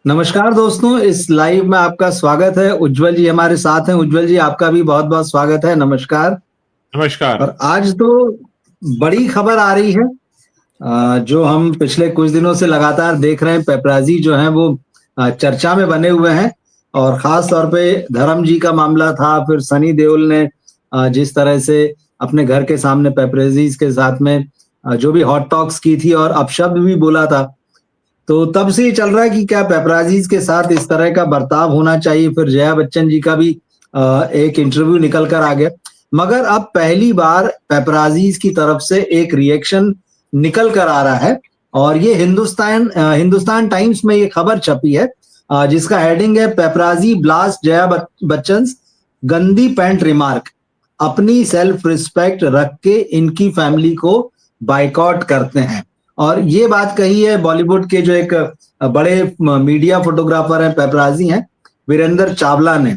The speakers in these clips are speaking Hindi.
नमस्कार दोस्तों, इस लाइव में आपका स्वागत है। उज्जवल जी हमारे साथ हैं। उज्जवल जी, आपका भी बहुत बहुत स्वागत है। नमस्कार। नमस्कार। और आज तो बड़ी खबर आ रही है, जो हम पिछले कुछ दिनों से लगातार देख रहे हैं। पेपराजी जो है वो चर्चा में बने हुए हैं। और खास तौर पे धर्म जी का मामला था, फिर सनी देओल ने जिस तरह से अपने घर के सामने पेपराजीज के साथ में जो भी हॉट टॉक्स की थी और अपशब्द भी बोला था, तो तब से ये चल रहा है कि क्या पेपराजीज के साथ इस तरह का बर्ताव होना चाहिए। फिर जया बच्चन जी का भी एक इंटरव्यू निकल कर आ गया, मगर अब पहली बार पेपराजीज की तरफ से एक रिएक्शन निकल कर आ रहा है। और ये हिंदुस्तान टाइम्स में ये खबर छपी है, जिसका हेडिंग है पेपराजी ब्लास्ट जया बच्चन गंदी पैंट रिमार्क, अपनी सेल्फ रिस्पेक्ट रख के इनकी फैमिली को बाइकॉट करते हैं। और ये बात कही है बॉलीवुड के जो एक बड़े मीडिया फोटोग्राफर हैं, पेपराजी हैं, वीरेंद्र चावला ने।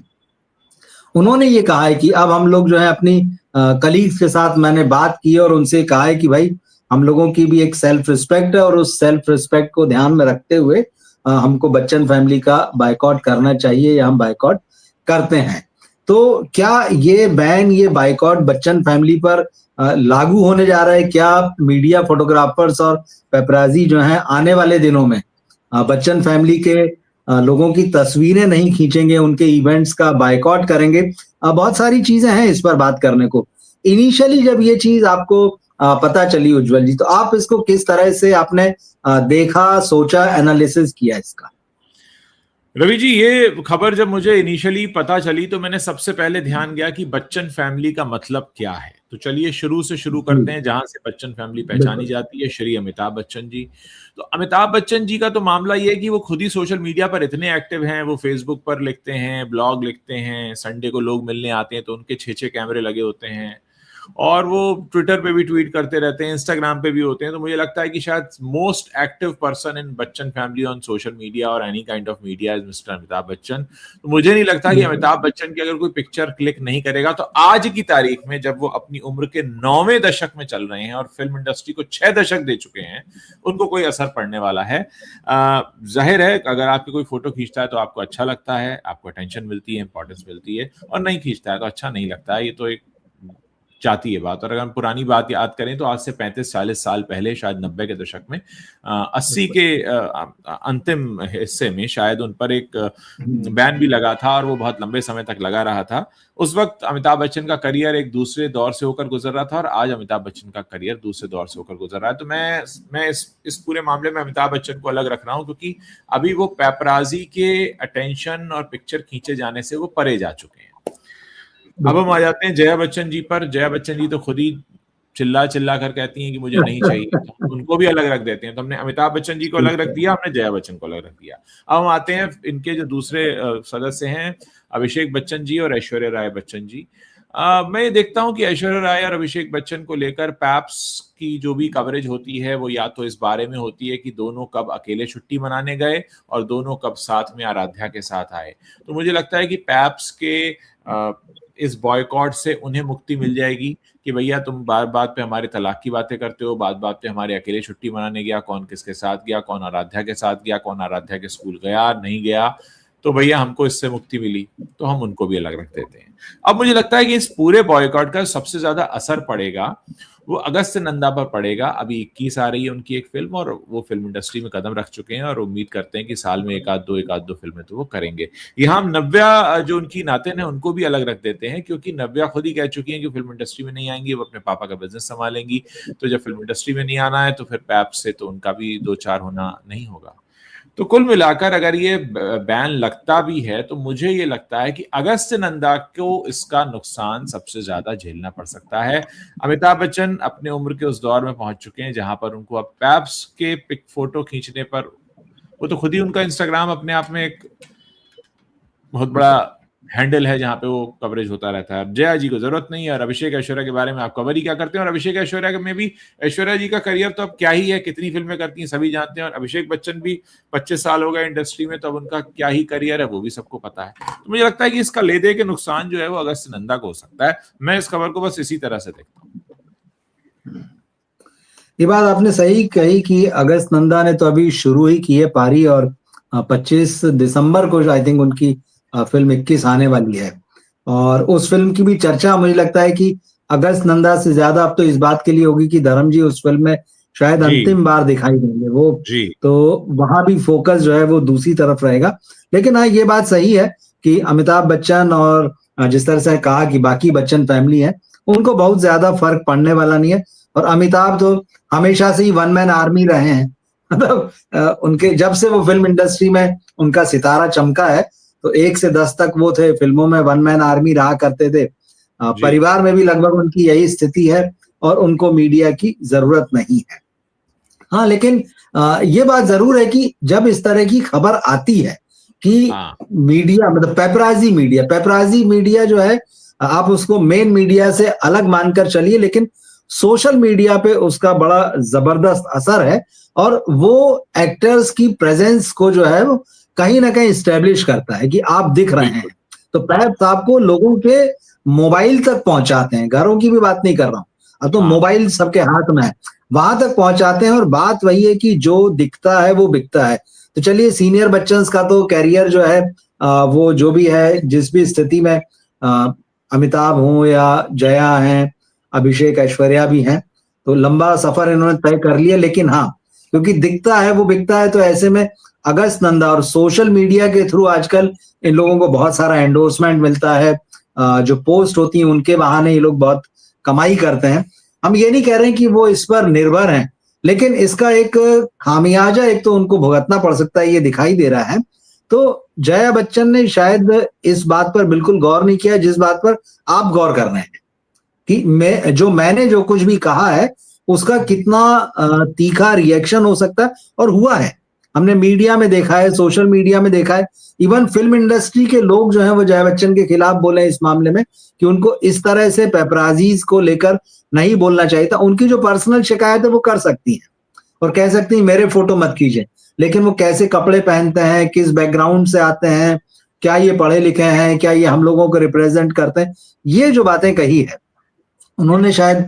उन्होंने ये कहा है कि अब हम लोग जो है अपनी कलीग्स के साथ मैंने बात की और उनसे कहा है कि भाई, हम लोगों की भी एक सेल्फ रिस्पेक्ट है और उस सेल्फ रिस्पेक्ट को ध्यान में रखते हुए हमको बच्चन फैमिली का बाइकॉट करना चाहिए या हम बाइकॉट करते हैं। तो क्या ये बैन, ये बाइकॉट बच्चन फैमिली पर लागू होने जा रहा है? क्या मीडिया फोटोग्राफर्स और पेपराजी जो हैं आने वाले दिनों में बच्चन फैमिली के लोगों की तस्वीरें नहीं खींचेंगे, उनके इवेंट्स का बायकॉट करेंगे? बहुत सारी चीजें हैं इस पर बात करने को। इनिशियली जब ये चीज आपको पता चली उज्जवल जी, तो आप इसको किस तरह से आपने देखा, सोचा, एनालिसिस किया इसका? रवि जी, ये खबर जब मुझे इनिशियली पता चली तो मैंने सबसे पहले ध्यान गया कि बच्चन फैमिली का मतलब क्या है। तो चलिए शुरू से शुरू करते हैं, जहां से बच्चन फैमिली पहचानी जाती है, श्री अमिताभ बच्चन जी। तो अमिताभ बच्चन जी का तो मामला ये है कि वो खुद ही सोशल मीडिया पर इतने एक्टिव हैं। वो फेसबुक पर लिखते हैं, ब्लॉग लिखते हैं, संडे को लोग मिलने आते हैं तो उनके 6-6 कैमरे लगे होते हैं, और वो ट्विटर पे भी ट्वीट करते रहते हैं, इंस्टाग्राम पे भी होते हैं। तो मुझे लगता है कि शायद most active person in Bachchan family on social media और any kind of media is Mr Amitabh Bachchan. तो मुझे नहीं लगता कि अमिताभ बच्चन की अगर कोई पिक्चर क्लिक नहीं करेगा तो आज की तारीख में, जब वो अपनी उम्र के 9वें दशक में चल रहे हैं और फिल्म इंडस्ट्री को 6 दशक दे चुके हैं, उनको कोई असर पड़ने वाला है। जाहिर है, अगर आपकी कोई फोटो खींचता है तो आपको अच्छा लगता है, आपको अटेंशन मिलती है, इंपॉर्टेंस मिलती है, और नहीं खींचता है तो अच्छा नहीं लगता है। ये तो एक जाती है बात। और अगर हम पुरानी बात याद करें तो आज से 35-40 साल पहले, शायद 90 के दशक में, 80 के अंतिम हिस्से में शायद उन पर एक बैन भी लगा था और वो बहुत लंबे समय तक लगा रहा था। उस वक्त अमिताभ बच्चन का करियर एक दूसरे दौर से होकर गुजर रहा था और आज अमिताभ बच्चन का करियर दूसरे दौर से होकर गुजर रहा है। तो मैं इस पूरे मामले में अमिताभ बच्चन को अलग रख रहा हूं, क्योंकि अभी वो पेपराजी के अटेंशन और पिक्चर खींचे जाने से वो परे जा चुके हैं। अब हम आ जाते हैं जया बच्चन जी पर। जया बच्चन जी तो खुद ही चिल्ला चिल्ला कर कहती हैं कि मुझे नहीं चाहिए, तो उनको भी अलग रख देते हैं। तो हमने अमिताभ बच्चन जी को अलग रख दिया, हमने जया बच्चन को अलग रख दिया। अब हम आते हैं इनके जो दूसरे सदस्य हैं, अभिषेक बच्चन जी और ऐश्वर्या राय बच्चन जी। मैं ये देखता हूं कि ऐश्वर्या राय और अभिषेक बच्चन को लेकर पैप्स की जो भी कवरेज होती है वो या तो इस बारे में होती है कि दोनों कब अकेले छुट्टी मनाने गए और दोनों कब साथ में आराध्या के साथ आए। तो मुझे लगता है कि पैप्स के इस बॉयकॉट से उन्हें मुक्ति मिल जाएगी कि भैया, तुम बार बात पे हमारे तलाक की बातें करते हो, बात बात पे हमारे अकेले छुट्टी मनाने गया, कौन किसके साथ गया, कौन आराध्या के साथ गया, कौन आराध्या के स्कूल गया नहीं गया, तो भैया हमको इससे मुक्ति मिली, तो हम उनको भी अलग रख देते हैं। अब मुझे लगता है कि इस पूरे बॉयकॉट का सबसे ज्यादा असर पड़ेगा वो अगस्त नंदा पर पड़ेगा। अभी 21 आ रही है उनकी एक फिल्म, और वो फिल्म इंडस्ट्री में कदम रख चुके हैं और उम्मीद करते हैं कि साल में एक आध दो फिल्में तो वो करेंगे। यहाँ हम नव्या जो उनकी नातिन है उनको भी अलग रख देते हैं, क्योंकि नव्या खुद ही कह चुकी हैं कि फिल्म इंडस्ट्री में नहीं आएंगी, वो अपने पापा का बिजनेस संभालेंगी। तो जब फिल्म इंडस्ट्री में नहीं आना है तो फिर पैप से तो उनका भी दो चार होना नहीं होगा। तो कुल मिलाकर अगर ये बैन लगता भी है तो मुझे ये लगता है कि अगस्त नंदा को इसका नुकसान सबसे ज्यादा झेलना पड़ सकता है। अमिताभ बच्चन अपने उम्र के उस दौर में पहुंच चुके हैं जहां पर उनको अब पैप्स के पिक फोटो खींचने पर, वो तो खुद ही उनका इंस्टाग्राम अपने आप में एक बहुत बड़ा हैंडल है जहां पे वो कवरेज होता रहता है। जया जी को जरूरत नहीं है, और अभिषेक ऐश्वर्या के बारे में आप कवर ही क्या करते हैं। और अभिषेक ऐश्वर्या में भी, ऐश्वर्या जी का करियर तो अब क्या ही है, कितनी फिल्में करती हैं सभी जानते हैं, और अभिषेक बच्चन भी 25 साल हो गए इंडस्ट्री में, तो अब उनका क्या ही करियर है वो भी सबको पता है। तो मुझे लगता है कि इसका ले दे के नुकसान जो है वो अगस्त नंदा को हो सकता है। मैं इस खबर को बस इसी तरह से देखता हूँ। ये बात आपने सही कही कि अगस्त नंदा ने तो अभी शुरू ही की है पारी, और 25 दिसंबर को आई थिंक उनकी फिल्म 21 आने वाली है, और उस फिल्म की भी चर्चा मुझे लगता है कि अगस्त नंदा से ज्यादा अब तो इस बात के लिए होगी कि धर्म जी उस फिल्म में शायद अंतिम बार दिखाई देंगे वो, तो वहां भी फोकस जो है वो दूसरी तरफ रहेगा। लेकिन हाँ, ये बात सही है कि अमिताभ बच्चन और जिस तरह से कहा कि बाकी बच्चन फैमिली है, उनको बहुत ज्यादा फर्क पड़ने वाला नहीं है। और अमिताभ तो हमेशा से ही वन मैन आर्मी रहे हैं, मतलब उनके जब से वो फिल्म इंडस्ट्री में उनका सितारा चमका है, तो 1 से 10 तक वो थे, फिल्मों में वन मैन आर्मी रहा करते थे। परिवार में भी लगभग उनकी यही स्थिति है और उनको मीडिया की जरूरत नहीं है। हाँ, लेकिन ये बात जरूर है कि जब इस तरह की खबर आती है कि मीडिया, मतलब पेपराजी मीडिया जो है, आप उसको मेन मीडिया से अलग मानकर चलिए, लेकिन सोशल मीडिया पे उसका बड़ा जबरदस्त असर है और वो एक्टर्स की प्रेजेंस को जो है वो कहीं ना कहीं स्टैब्लिश करता है कि आप दिख रहे हैं। तो पैप्स आपको लोगों के मोबाइल तक पहुंचाते हैं, घरों की भी बात नहीं कर रहा हूं, अब तो मोबाइल सबके हाथ में है, वहां तक पहुंचाते हैं। और बात वही है कि जो दिखता है वो बिकता है। तो चलिए, सीनियर बच्चन का तो कैरियर जो है वो जो भी है, जिस भी स्थिति में अमिताभ हो या जया हैं, अभिषेक ऐश्वर्या भी हैं, तो लंबा सफर इन्होंने तय कर लिया। लेकिन हाँ, क्योंकि दिखता है वो बिकता है, तो ऐसे में अगस्त नंदा और सोशल मीडिया के थ्रू आजकल इन लोगों को बहुत सारा एंडोर्समेंट मिलता है, जो पोस्ट होती है उनके बहाने ये लोग बहुत कमाई करते हैं। हम ये नहीं कह रहे हैं कि वो इस पर निर्भर हैं, लेकिन इसका एक खामियाजा एक तो उनको भुगतना पड़ सकता है, ये दिखाई दे रहा है। तो जया बच्चन ने शायद इस बात पर बिल्कुल गौर नहीं किया जिस बात पर आप गौर कर रहे हैं कि मैंने जो कुछ भी कहा है उसका कितना तीखा रिएक्शन हो सकता है, और हुआ है। हमने मीडिया में देखा है, सोशल मीडिया में देखा है, इवन फिल्म इंडस्ट्री के लोग जो हैं वो जया बच्चन के खिलाफ बोले इस मामले में कि उनको इस तरह से पेपराजीज को लेकर नहीं बोलना चाहिए था। उनकी जो पर्सनल शिकायत है वो कर सकती हैं और कह सकती हैं मेरे फोटो मत कीजिए, लेकिन वो कैसे कपड़े पहनते हैं, किस बैकग्राउंड से आते हैं, क्या ये पढ़े लिखे हैं, क्या ये हम लोगों को रिप्रेजेंट करते हैं, ये जो बातें कही है उन्होंने शायद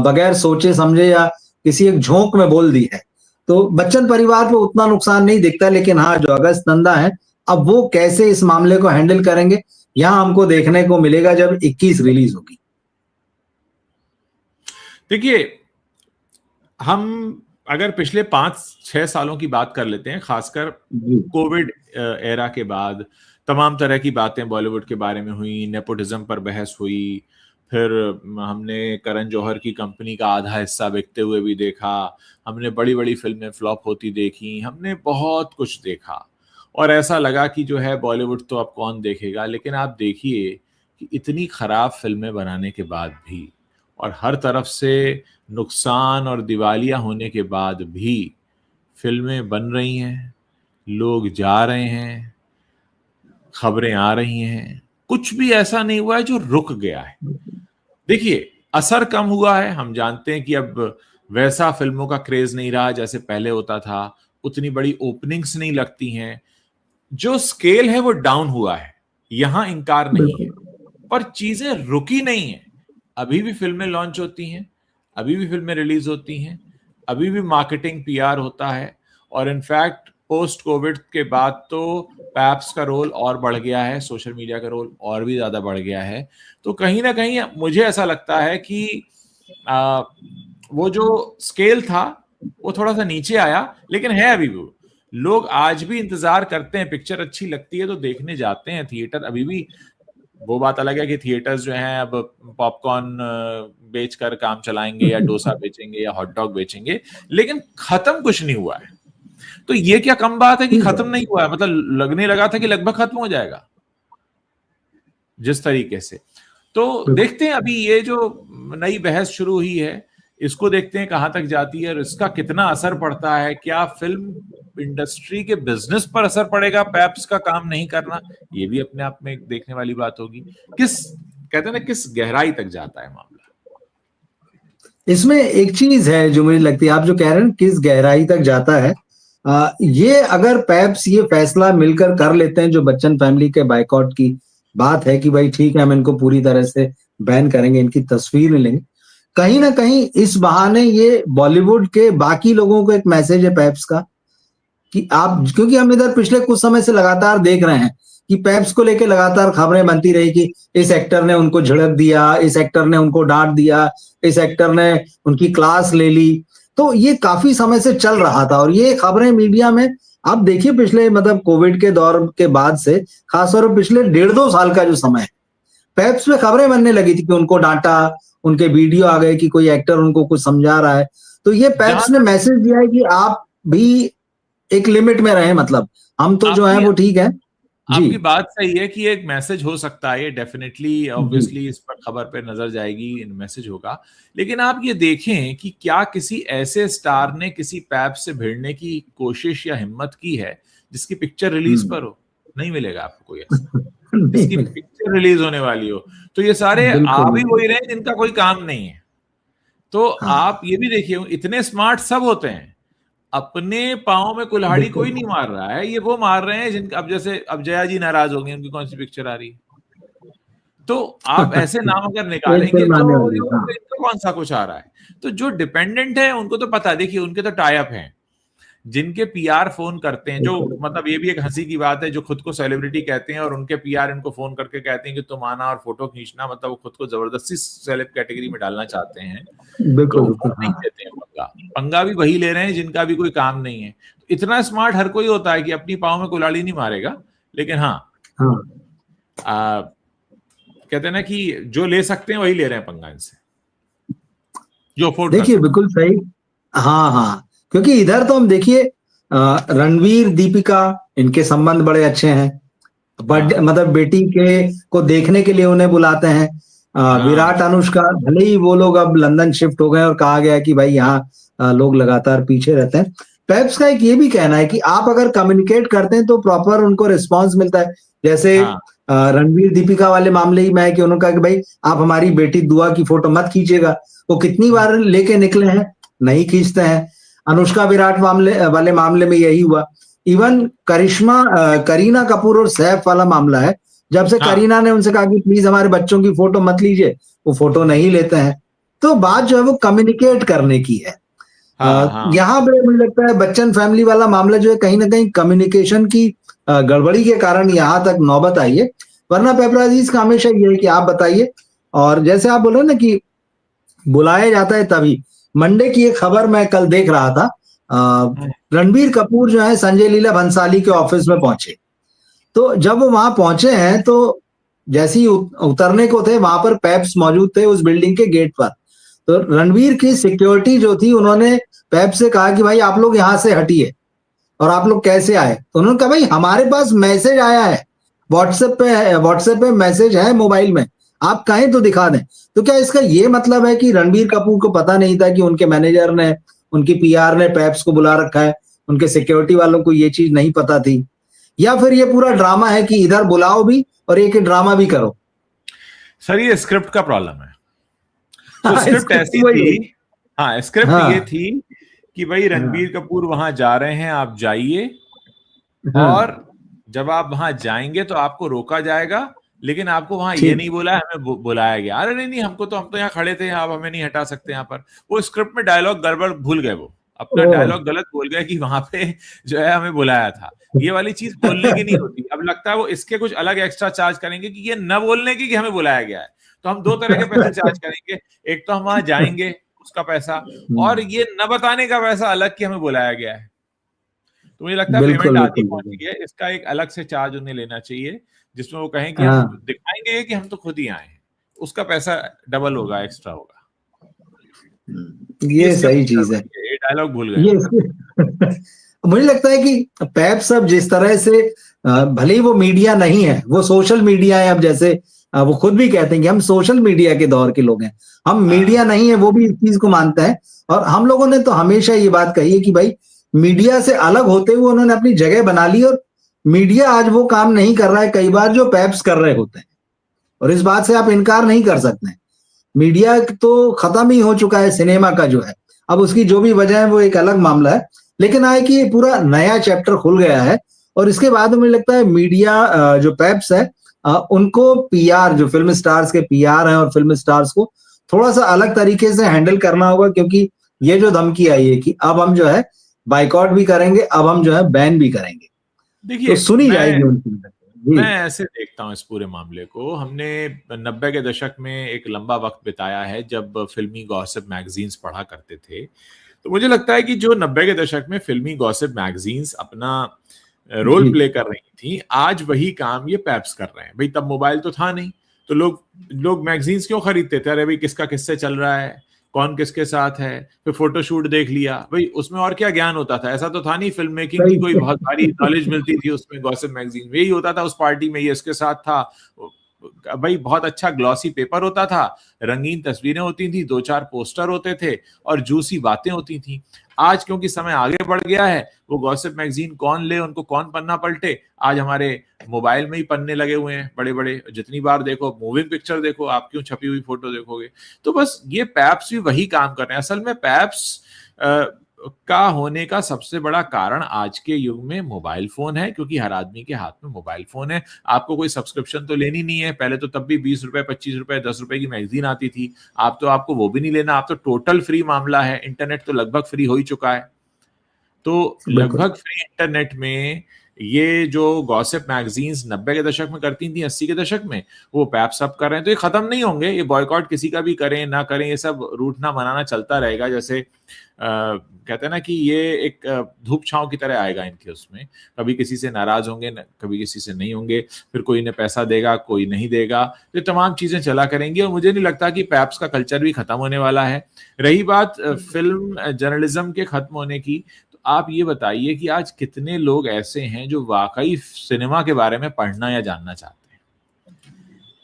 बगैर सोचे समझे या किसी एक झोंक में बोल दी है। तो बच्चन परिवार को उतना नुकसान नहीं दिखता, लेकिन हाँ, जो अगस्त नंदा है, अब वो कैसे इस मामले को हैंडल करेंगे, यहां हमको देखने को मिलेगा जब 21 रिलीज होगी। देखिए, हम अगर पिछले 5-6 सालों की बात कर लेते हैं, खासकर कोविड एरा के बाद तमाम तरह की बातें बॉलीवुड के बारे में हुई, नेपोटिज्म पर बहस हुई, फिर हमने करण जौहर की कंपनी का आधा हिस्सा बिकते हुए भी देखा, हमने बड़ी बड़ी फिल्में फ्लॉप होती देखी, हमने बहुत कुछ देखा और ऐसा लगा कि जो है बॉलीवुड तो अब कौन देखेगा। लेकिन आप देखिए कि इतनी खराब फिल्में बनाने के बाद भी और हर तरफ से नुकसान और दिवालिया होने के बाद भी फिल्में बन रही हैं, लोग जा रहे हैं, खबरें आ रही हैं, कुछ भी ऐसा नहीं हुआ है जो रुक गया है। देखिए, असर कम हुआ है, हम जानते हैं कि अब वैसा फिल्मों का क्रेज नहीं रहा जैसे पहले होता था, उतनी बड़ी ओपनिंग्स नहीं लगती हैं, जो स्केल है वो डाउन हुआ है, यहां इनकार नहीं है, पर चीजें रुकी नहीं है। अभी भी फिल्में लॉन्च होती हैं, अभी भी फिल्में रिलीज होती हैं, अभी भी मार्केटिंग पीआर होता है, और इनफैक्ट पोस्ट कोविड के बाद तो पैप्स का रोल और बढ़ गया है, सोशल मीडिया का रोल और भी ज्यादा बढ़ गया है। तो कहीं ना कहीं मुझे ऐसा लगता है कि वो जो स्केल था वो थोड़ा सा नीचे आया, लेकिन है अभी भी। लोग आज भी इंतजार करते हैं, पिक्चर अच्छी लगती है तो देखने जाते हैं थिएटर अभी भी। वो बात अलग है कि थिएटर्स जो हैं अब पॉपकॉर्न बेचकर काम चलाएंगे या डोसा बेचेंगे या हॉट डॉग बेचेंगे, लेकिन खत्म कुछ नहीं हुआ है। तो ये क्या कम बात है कि खत्म नहीं हुआ है, मतलब लगने लगा था कि लगभग खत्म हो जाएगा जिस तरीके से। तो देखते हैं अभी ये जो नई बहस शुरू हुई है इसको देखते हैं कहां तक जाती है और इसका कितना असर पड़ता है। क्या फिल्म इंडस्ट्री के बिजनेस पर असर पड़ेगा पैप्स का काम नहीं करना, ये भी अपने आप में एक देखने वाली बात होगी। कहते हैं ना, किस गहराई तक जाता है मामला। इसमें एक चीज है जो मुझे लगती है, आप जो कह रहे हैं किस गहराई तक जाता है, ये अगर पैप्स ये फैसला मिलकर कर लेते हैं, जो बच्चन फैमिली के बायकॉट की बात है कि भाई ठीक है हम इनको पूरी तरह से बैन करेंगे, इनकी तस्वीर नहीं लेंगे, कहीं ना कहीं इस बहाने ये बॉलीवुड के बाकी लोगों को एक मैसेज है पैप्स का कि आप, क्योंकि हम इधर पिछले कुछ समय से लगातार देख रहे हैं कि पेप्स को लेके लगातार खबरें बनती रही कि इस एक्टर ने उनको झिड़क दिया, इस एक्टर ने उनको डांट दिया, इस एक्टर ने उनकी क्लास ले ली। तो ये काफी समय से चल रहा था और ये खबरें मीडिया में आप देखिए पिछले मतलब कोविड के दौर के बाद से खासतौर पर पिछले 1.5-2 साल का जो समय है, पेप्स में खबरें बनने लगी थी कि उनको डांटा, उनके वीडियो आ गए कि कोई एक्टर उनको कुछ समझा रहा है। तो ये पेप्स ने मैसेज दिया है कि आप भी एक लिमिट में रहे, मतलब हम तो जो है वो ठीक है। आपकी बात सही है कि एक मैसेज हो सकता है, डेफिनेटली ऑब्वियसली इस पर खबर पे नजर जाएगी, मैसेज होगा। लेकिन आप ये देखें कि क्या किसी ऐसे स्टार ने किसी पैप से भिड़ने की कोशिश या हिम्मत की है जिसकी पिक्चर रिलीज पर हो? नहीं मिलेगा आपको कोई ऐसा जिसकी पिक्चर रिलीज होने वाली हो। तो ये सारे आ भी वही रहे जिनका कोई काम नहीं है। तो आप ये भी देखिए, इतने स्मार्ट सब होते हैं, अपने पाँव में कुल्हाड़ी कोई नहीं मार रहा है, ये वो मार रहे हैं जिनका, अब जैसे अब जया जी नाराज हो गई, उनकी कौन सी पिक्चर आ रही है, तो आप ऐसे नाम अगर निकालेंगे तो इनको कौन सा कुछ आ रहा है। तो जो डिपेंडेंट है उनको तो पता है, देखिए उनके तो टाई अप हैं, जिनके पीआर फोन करते हैं, जो मतलब ये भी एक हंसी की बात है, जो खुद को सेलिब्रिटी कहते हैं और उनके पीआर इनको फोन करके कहते हैं कि तुम आना और फोटो खींचना, मतलब वो खुद को जबरदस्ती सेलेब कैटेगरी में डालना चाहते हैं। तो नहीं देते हैं पंगा भी वही ले रहे हैं जिनका भी कोई काम नहीं है। तो इतना स्मार्ट हर कोई होता है कि अपनी पाँव में कुल्हाड़ी नहीं मारेगा, लेकिन कहते हैं ना कि जो ले सकते हैं वही ले रहे हैं पंगा इनसे, जो अफोर्ड कर सकते हैं। देखिए बिल्कुल सही। हाँ, क्योंकि इधर तो हम देखिए रणवीर दीपिका, इनके संबंध बड़े अच्छे हैं, मतलब बेटी के को देखने के लिए उन्हें बुलाते हैं। विराट अनुष्का, भले ही वो लोग अब लंदन शिफ्ट हो गए और कहा गया कि भाई यहाँ लोग लगातार पीछे रहते हैं। पेप्स का एक ये भी कहना है कि आप अगर कम्युनिकेट करते हैं तो प्रॉपर उनको रिस्पांस मिलता है। जैसे रणवीर दीपिका वाले मामले ही में है कि उन्होंने कहा कि भाई आप हमारी बेटी दुआ की फोटो मत खींचिएगा, वो कितनी बार लेके निकले हैं, नहीं खींचते हैं। अनुष्का विराट वाले मामले में यही हुआ। इवन करीना कपूर और सैफ वाला मामला है, जब से करीना ने उनसे कहा कि प्लीज हमारे बच्चों की फोटो मत लीजिए, वो फोटो नहीं लेते हैं। तो बात जो है वो कम्युनिकेट करने की है। यहाँ पे मुझे लगता है बच्चन फैमिली वाला मामला जो है कहीं ना कहीं कम्युनिकेशन की गड़बड़ी के कारण यहाँ तक नौबत आई है, वरना पेपराजीज का हमेशा ये है कि आप बताइए। और जैसे आप बोल रहे हैं ना कि बुलाया जाता है तभी, मंडे की एक खबर मैं कल देख रहा था, रणबीर कपूर जो है संजय लीला भंसाली के ऑफिस में पहुंचे। तो जब वो वहां पहुंचे हैं तो जैसे ही उतरने को थे, वहां पर पेप्स मौजूद थे उस बिल्डिंग के गेट पर। तो रणबीर की सिक्योरिटी जो थी, उन्होंने पेप्स से कहा कि भाई आप लोग यहाँ से हटिए, और आप लोग कैसे आए? तो उन्होंने कहा भाई हमारे पास मैसेज आया है, व्हाट्सएप पे मैसेज है मोबाइल में, आप कहें तो दिखा दें। तो क्या इसका ये मतलब है कि रणबीर कपूर को पता नहीं था कि उनके मैनेजर ने, उनकी पीआर ने पेप्स को बुला रखा है, उनके सिक्योरिटी वालों को ये चीज नहीं पता थी? या फिर ये पूरा ड्रामा है कि इधर बुलाओ भी और एक ड्रामा भी करो? सर ये स्क्रिप्ट का प्रॉब्लम है। तो स्क्रिप्ट ऐसी थी, स्क्रिप्ट ये थी कि भाई रणबीर कपूर वहां जा रहे हैं, आप जाइए, और जब आप वहां जाएंगे तो आपको रोका जाएगा, लेकिन आपको वहां ये नहीं बोला, हमें बुलाया गया। अरे नहीं, हम तो यहाँ खड़े थे, आप हमें नहीं हटा सकते यहाँ पर। वो स्क्रिप्ट में डायलॉग गड़बड़ भूल गए, वो अपना डायलॉग गलत बोल गए कि वहां पे जो है हमें बुलाया था। ये वाली चीज बोलने की नहीं होती। अब लगता है वो इसके कुछ अलग एक्स्ट्रा चार्ज करेंगे कि ये न बोलने की कि हमें बुलाया गया है। तो हम 2 तरह के पैसे चार्ज करेंगे, एक तो हम वहां जाएंगे उसका पैसा, और ये न बताने का पैसा अलग कि हमें बुलाया गया है। तो मुझे लगता है पेमेंट आधी पहुंची है, इसका एक अलग से चार्ज उन्हें लेना चाहिए, जिसमें वो कहें कि हम दिखाएंगे कि हम तो खुद ही आए हैं, उसका पैसा डबल होगा, एक्स्ट्रा होगा। ये सही चीज है। ये डायलॉग भूल गए। मुझे लगता है कि पेप्स अब जिस तरह से, भले ही वो मीडिया नहीं है, वो सोशल मीडिया है। अब जैसे वो खुद भी कहते हैं कि हम सोशल मीडिया के दौर के लोग हैं, हम मीडिया नहीं है, वो भी इस चीज को मानते हैं। और हम लोगों ने तो हमेशा ये बात कही है कि भाई मीडिया से अलग होते हुए उन्होंने अपनी जगह बना ली, और मीडिया आज वो काम नहीं कर रहा है कई बार जो पेप्स कर रहे होते हैं, और इस बात से आप इनकार नहीं कर सकते हैं। मीडिया तो खत्म ही हो चुका है सिनेमा का जो है। अब उसकी जो भी वजह है वो एक अलग मामला है, लेकिन आए कि ये पूरा नया चैप्टर खुल गया है। और इसके बाद मुझे लगता है मीडिया जो पेप्स है, उनको पीआर, जो फिल्म स्टार्स के पीआर हैं और फिल्म स्टार्स को थोड़ा सा अलग तरीके से हैंडल करना होगा, क्योंकि ये जो धमकी आई है कि अब हम जो है बाइकआउट भी करेंगे, अब हम जो है बैन भी करेंगे, देखिए तो सुनी जाएगी उनकी। मैं ऐसे देखता हूँ इस पूरे मामले को। हमने 90 के दशक में एक लंबा वक्त बिताया है जब फिल्मी गॉसिप मैगजीन्स पढ़ा करते थे। तो मुझे लगता है कि जो 90 के दशक में फिल्मी गॉसिप मैगजीन्स अपना रोल प्ले कर रही थी, आज वही काम ये पैप्स कर रहे हैं। भाई तब मोबाइल तो था नहीं, तो लोग मैगजीन्स क्यों खरीदते थे? अरे भाई किसका किससे चल रहा है, कौन किसके साथ है, फिर फोटोशूट देख लिया। भाई उसमें और क्या ज्ञान होता था? ऐसा तो था नहीं फिल्म मेकिंग की कोई बहुत सारी नॉलेज मिलती थी उसमें। गॉसिप मैगजीन में यही होता था, उस पार्टी में ये इसके साथ था। भाई बहुत अच्छा ग्लॉसी पेपर होता था, रंगीन तस्वीरें होती थी, 2-4 पोस्टर होते थे और जूसी बातें होती थी। आज क्योंकि समय आगे बढ़ गया है, वो गॉसिप मैगजीन कौन ले, उनको कौन पन्ना पलटे, आज हमारे मोबाइल में ही पन्ने लगे हुए हैं बड़े बड़े। जितनी बार देखो मूविंग पिक्चर देखो, आप क्यों छपी हुई फोटो देखोगे? तो बस ये पैप्स भी वही काम कर रहे हैं। असल में पैप्स का होने का सबसे बड़ा कारण आज के युग में मोबाइल फोन है, क्योंकि हर आदमी के हाथ में मोबाइल फोन है। आपको कोई सब्सक्रिप्शन तो लेनी नहीं है। पहले तो तब भी 20 रुपए, 25 रुपए, 10 रुपए की मैगजीन आती थी। आप तो आपको वो भी नहीं लेना, आप तो टोटल फ्री मामला है। इंटरनेट तो लगभग फ्री हो ही चुका है। तो लगभग फ्री इंटरनेट में ये जो गॉसिप मैगजीन्स 90 के दशक में करती थी, 80 के दशक में, वो पैप्स अब कर रहे हैं। तो ये खत्म नहीं होंगे। ये बॉयकॉट किसी का भी करें ना करें, ये सब रूठना मनाना चलता रहेगा। जैसे कहते हैं ना कि ये एक धूप छांव की तरह आएगा इनके उसमें। कभी किसी से नाराज होंगे, कभी किसी से नहीं होंगे, फिर कोई ने पैसा देगा, कोई नहीं देगा। ये तमाम चीजें चला करेंगी और मुझे नहीं लगता कि पैप्स का कल्चर भी खत्म होने वाला है। रही बात फिल्म जर्नलिज्म के खत्म होने की, तो आप ये बताइए कि आज कितने लोग ऐसे हैं जो वाकई सिनेमा के बारे में पढ़ना या जानना चाहते हैं?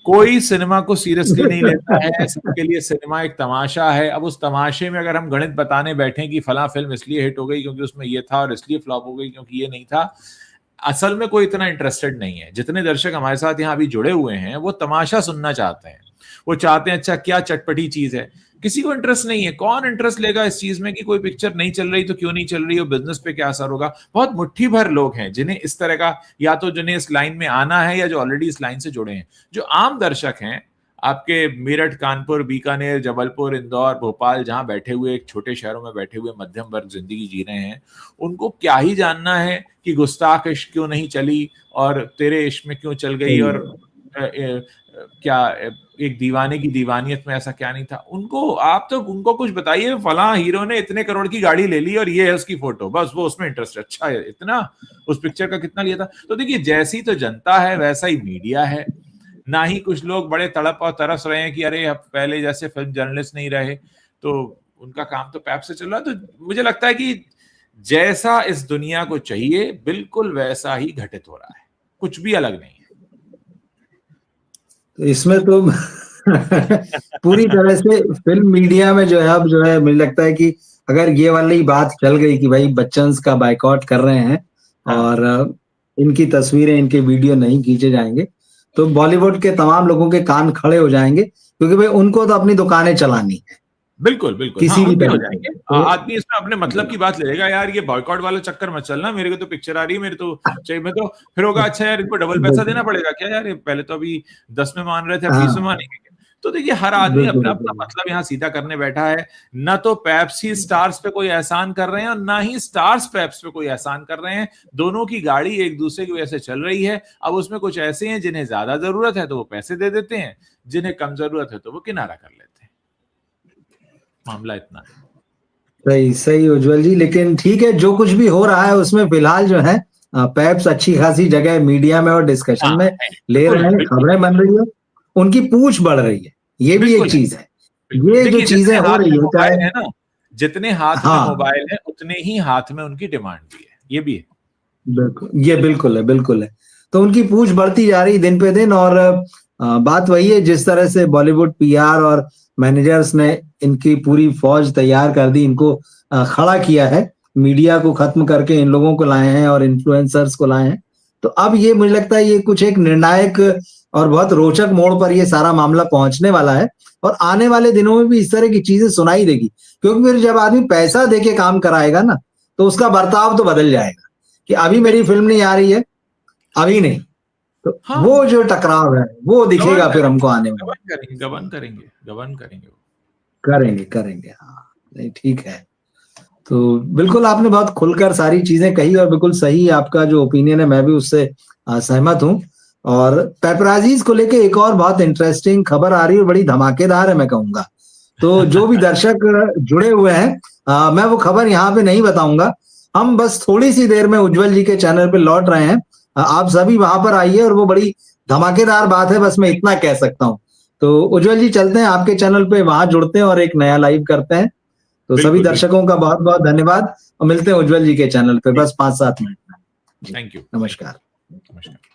कोई सिनेमा को सीरियसली नहीं लेता है। सबके लिए सिनेमा एक तमाशा है। अब उस तमाशे में अगर हम गणित बताने बैठे कि फला फिल्म इसलिए हिट हो गई क्योंकि उसमें ये था और इसलिए फ्लॉप हो गई क्योंकि ये नहीं था, असल में कोई इतना इंटरेस्टेड नहीं है। जितने दर्शक हमारे साथ यहाँ अभी जुड़े हुए हैं वो तमाशा सुनना चाहते हैं। वो चाहते हैं अच्छा क्या चटपटी चीज है। किसी को इंटरेस्ट नहीं है। कौन इंटरेस्ट लेगा इस चीज में कि कोई पिक्चर नहीं चल रही तो क्यों नहीं चल रही हो, बिजनेस पे क्या असर होगा? बहुत मुट्ठी भर लोग हैं जिन्हें इस तरह का, या तो जिन्हें इस लाइन में आना है या जो ऑलरेडी इस लाइन से जुड़े हैं। जो आम दर्शक हैं आपके मेरठ, कानपुर, बीकानेर, जबलपुर, इंदौर, भोपाल, जहां बैठे हुए एक छोटे शहरों में बैठे हुए मध्यम वर्ग जिंदगी जी रहे हैं, उनको क्या ही जानना है कि गुस्ताख इश्क क्यों नहीं चली और तेरे इश्क में क्यों चल गई और क्या एक दीवाने की दीवानियत में ऐसा क्या नहीं था। उनको आप तो उनको कुछ बताइए, फला हीरो ने इतने करोड़ की गाड़ी ले ली और ये है उसकी फोटो, बस वो उसमें इंटरेस्ट है। अच्छा है इतना, उस पिक्चर का कितना लिया था? तो देखिए जैसी तो जनता है वैसा ही मीडिया है। ना ही कुछ लोग बड़े तड़प और तरस रहे हैं कि अरे अब पहले जैसे फिल्म जर्नलिस्ट नहीं रहे, तो उनका काम तो पैप से चल रहा है। तो मुझे लगता है कि जैसा इस दुनिया को चाहिए बिल्कुल वैसा ही घटित हो रहा है, कुछ भी अलग नहीं है। तो इसमें तो पूरी तरह से फिल्म मीडिया में जो है, अब जो है मुझे लगता है कि अगर ये वाली बात चल गई कि भाई बच्चन का बाइकआउट कर रहे हैं और इनकी तस्वीरें, इनके वीडियो नहीं खींचे जाएंगे, तो बॉलीवुड के तमाम लोगों के कान खड़े हो जाएंगे, क्योंकि भाई उनको तो अपनी दुकानें चलानी है। बिल्कुल बिल्कुल, किसी भी हो जाएंगे। आदमी इसमें अपने मतलब की बात ले लेगा, यार ये बॉयकॉट वाला चक्कर मत चलना, मेरे को तो पिक्चर आ रही है, मेरे तो चाहिए। मैं तो फिर होगा अच्छा यार इनको डबल पैसा देना पड़ेगा क्या यार, पहले तो अभी 10 में मान रहे थे, अब 20 में मानेंगे। तो देखिए हर आदमी अपना अपना मतलब यहाँ सीधा करने बैठा है। ना तो पेप्सी स्टार्स पे कोई एहसान कर रहे हैं और ना ही स्टार्स पेप्स पे कोई एहसान कर रहे हैं। दोनों की गाड़ी एक दूसरे की वजह से चल रही है। अब उसमें कुछ ऐसे हैं जिन्हें ज्यादा जरूरत है तो वो पैसे दे देते हैं, जिन्हें कम जरूरत है तो वो किनारा कर लेते हैं। मामला इतना सही सही उज्जवल जी, लेकिन ठीक है जो कुछ भी हो रहा है उसमें फिलहाल जो है पेप्स अच्छी खासी जगह मीडिया में और डिस्कशन में ले रहे हैं, खबरें बन रही है, उनकी पूछ बढ़ रही है, ये भी एक चीज है। ये जो चीजें हो रही है ना, जितने हाथ में मोबाइल है उतने ही हाथ में उनकी डिमांड भी है, ये भी है। बिल्कुल, ये बिल्कुल है, बिल्कुल है। तो उनकी पूछ बढ़ती जा रही दिन पे दिन, और बात वही है जिस तरह से बॉलीवुड पीआर और मैनेजर्स ने इनकी पूरी फौज तैयार कर दी, इनको खड़ा किया है, मीडिया को खत्म करके इन लोगों को लाए हैं और इन्फ्लुएंसर्स को लाए हैं। तो अब ये मुझे लगता है ये कुछ एक निर्णायक और बहुत रोचक मोड़ पर ये सारा मामला पहुंचने वाला है, और आने वाले दिनों में भी इस तरह की चीजें सुनाई देगी, क्योंकि फिर जब आदमी पैसा देके काम कराएगा ना, तो उसका बर्ताव तो बदल जाएगा कि अभी मेरी फिल्म नहीं आ रही है, अभी नहीं, तो वो जो टकराव है वो दिखेगा फिर हमको आने में। गबन करेंगे करेंगे। हाँ नहीं ठीक है। तो बिल्कुल आपने बहुत खुलकर सारी चीजें कही और बिल्कुल सही आपका जो ओपिनियन है, मैं भी उससे सहमत हूं। और पेपराजीज को लेके एक और बहुत इंटरेस्टिंग खबर आ रही है, बड़ी धमाकेदार है मैं कहूंगा। तो जो भी दर्शक जुड़े हुए हैं, मैं वो खबर यहाँ पे नहीं बताऊंगा, हम बस थोड़ी सी देर में उज्जवल जी के चैनल पे लौट रहे हैं। आप सभी वहां पर आइए और वो बड़ी धमाकेदार बात है, बस मैं इतना कह सकता हूँ। तो उज्जवल जी चलते हैं आपके चैनल पे, वहां जुड़ते हैं और एक नया लाइव करते हैं। तो सभी बिल्कुल, दर्शकों का बहुत बहुत धन्यवाद और मिलते हैं उज्जवल जी के चैनल पे बस 5-7 मिनट में। Thank you. नमस्कार। नमस्कार।